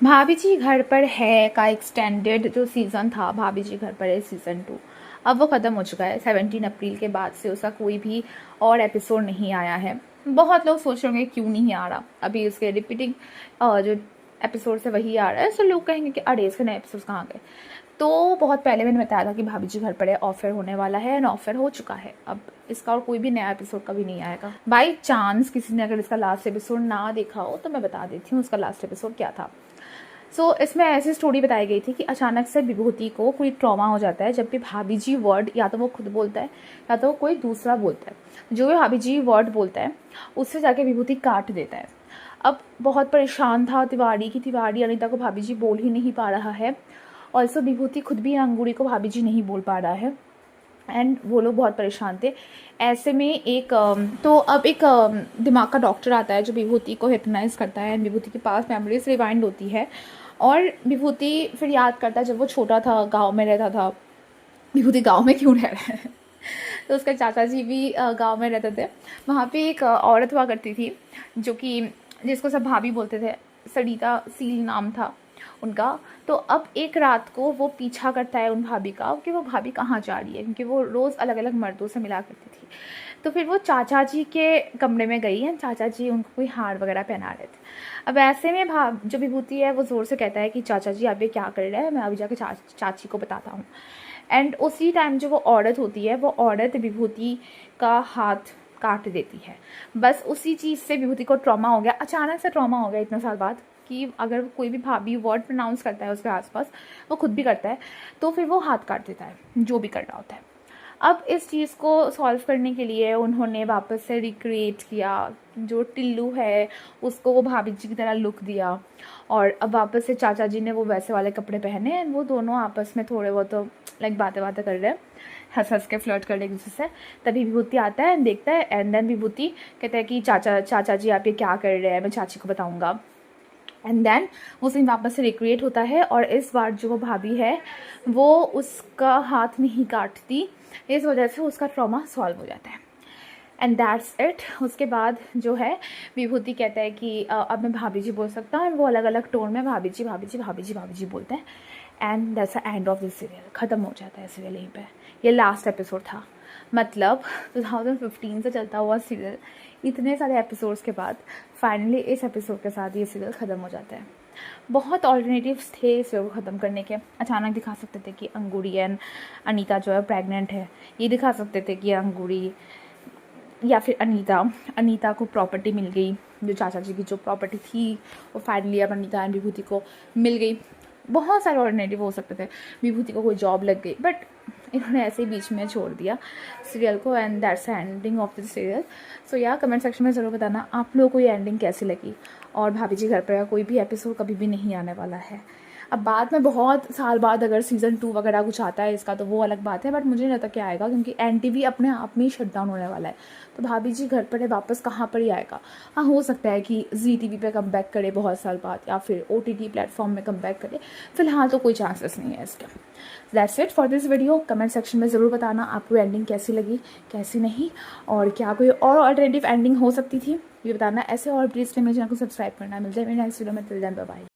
भाभी जी घर पर है का एक्सटेंडेड जो सीज़न था भाभी जी घर पर है सीज़न 2 अब वो ख़त्म हो चुका है। 17 अप्रैल के बाद से उसका कोई भी और एपिसोड नहीं आया है। बहुत लोग सोच रहे होंगे क्यों नहीं आ रहा, अभी उसके रिपीटिंग जो एपिसोड है वही आ रहा है। सो लोग कहेंगे कि अरे इसके नए एपिसोड कहाँ गए। तो बहुत पहले मैंने बताया था कि भाभी जी घर पर है, ऑफर होने वाला है एंड ऑफर हो चुका है। अब इसका और कोई भी नया एपिसोड कभी नहीं आएगा। बाई चांस किसी ने अगर इसका लास्ट एपिसोड ना देखा हो तो मैं बता देती हूँ उसका लास्ट एपिसोड क्या था। इसमें ऐसी स्टोरी बताई गई थी कि अचानक से विभूति को कोई ट्रॉमा हो जाता है जब भी भाभी जी वर्ड या तो वो खुद बोलता है या तो कोई दूसरा बोलता है। जो भी भाभी जी वर्ड बोलता है उससे जाके विभूति काट देता है। अब बहुत परेशान था तिवारी की तिवारी अनीता को भाभी जी बोल ही नहीं पा रहा है। ऑल्सो विभूति खुद भी अंगूरी को भाभी जी नहीं बोल पा रहा है एंड वो लोग बहुत परेशान थे। ऐसे में अब एक दिमाग का डॉक्टर आता है जो विभूति को हिप्नोटाइज करता है एंड विभूति के पास मेमोरीज रिवाइंड होती है और विभूति फिर याद करता है जब वो छोटा था, गांव में रहता था। विभूति गांव में क्यों रह रहा है तो उसका चाचा जी भी गांव में रहते थे। वहाँ पे एक औरत हुआ करती थी जो कि जिसको सब भाभी बोलते थे, सरिता सील नाम था उनका। तो अब एक रात को वो पीछा करता है उन भाभी का कि वो भाभी कहाँ जा रही है, क्योंकि वो रोज़ अलग अलग मर्दों से मिला करती थी। तो फिर वो चाचा जी के कमरे में गई है, चाचा जी उनको कोई हार वगैरह पहना रहे थे। अब ऐसे में जो विभूति है वो ज़ोर से कहता है कि चाचा जी आप ये क्या कर रहे हैं, मैं अभी जाके चाची को बताता हूँ। एंड उसी टाइम जो वो औरत होती है वो औरत विभूति का हाथ काट देती है। बस उसी चीज़ से विभूति को ट्रॉमा हो गया, अचानक से ट्रॉमा हो गया इतने साल बाद कि अगर कोई भी भाभी वर्ड प्रोनाउंस करता है उसके आसपास, वो खुद भी करता है, तो फिर वो हाथ काट देता है जो भी कर रहा होता है। अब इस चीज़ को सॉल्व करने के लिए उन्होंने वापस से रिक्रिएट किया, जो टिल्लू है उसको वो भाभी जी की तरह लुक दिया और अब वापस से चाचा जी ने वो वैसे वाले कपड़े पहने एंड वो दोनों आपस में थोड़े बहुत तो लाइक बातें कर रहे हैं, हंस हंस के फ्लर्ट कर रहे एक दूसरे से। तभी विभूति आता है एंड देखता है एंड देन विभूति कहता है कि चाचा जी आप ये क्या कर रहे हैं, मैं चाची को बताऊँगा। एंड देन वो सीन वापस से रिक्रिएट होता है और इस बार जो वो भाभी है वो उसका हाथ नहीं काटती, इस वजह से उसका ट्रॉमा सॉल्व हो जाता है एंड दैट्स इट। उसके बाद जो है विभूति कहता है कि अब मैं भाभी जी बोल सकता हूँ, वो अलग अलग टोन में भाभी जी भाभी जी भाभी जी भाभी जी बोलते हैं and that's the end of this serial. ख़त्म हो जाता है सीरियल यहीं पे। ये लास्ट एपिसोड था, मतलब 2015 से चलता हुआ सीरियल इतने सारे एपिसोड्स के बाद फाइनली इस एपिसोड के साथ ये सीरियल ख़त्म हो जाता है। बहुत ऑल्टरनेटिव्स थे इस को ख़त्म करने के। अचानक दिखा सकते थे कि अंगूरी एंड अनीता जो है प्रेग्नेंट है, ये दिखा सकते थे कि अंगूरी या फिर अनीता को प्रॉपर्टी मिल गई, जो चाचा जी की जो प्रॉपर्टी थी वो फाइनली अब अनीता एंड विभूति को मिल गई। बहुत सारे ऑल्टरनेटिव हो सकते थे, विभूति को कोई जॉब लग गई, बट इन्होंने ऐसे ही बीच में छोड़ दिया सीरियल को and that's the ending of the serial. So या कमेंट सेक्शन में ज़रूर बताना आप लोगों को ये एंडिंग कैसी लगी और भाभी जी घर पर कोई भी एपिसोड कभी भी नहीं आने वाला है। अब बाद में बहुत साल बाद अगर सीज़न 2 वगैरह कुछ आता है इसका तो वो अलग बात है, बट मुझे नहीं लगता क्या आएगा क्योंकि NTV अपने आप में ही शट डाउन होने वाला है। तो भाभी जी घर पर है वापस कहाँ पर ही आएगा। हाँ, हो सकता है कि ZTV पे कम बैक करे बहुत साल बाद या फिर OTT प्लेटफॉर्म में कम बैक करे, फिलहाल तो कोई चांसेस नहीं है इसका। That's it for this video. Comment section में ज़रूर बताना आपको एंडिंग कैसी लगी कैसी नहीं, और क्या कोई और अल्टरनेटिव एंडिंग हो सकती थी ये बताना। ऐसे और प्लीज़ मेरे चैनल को सब्सक्राइब करना। मिलते हैं मेरे नेक्स्ट वीडियो में, टिल देन बाय बाय।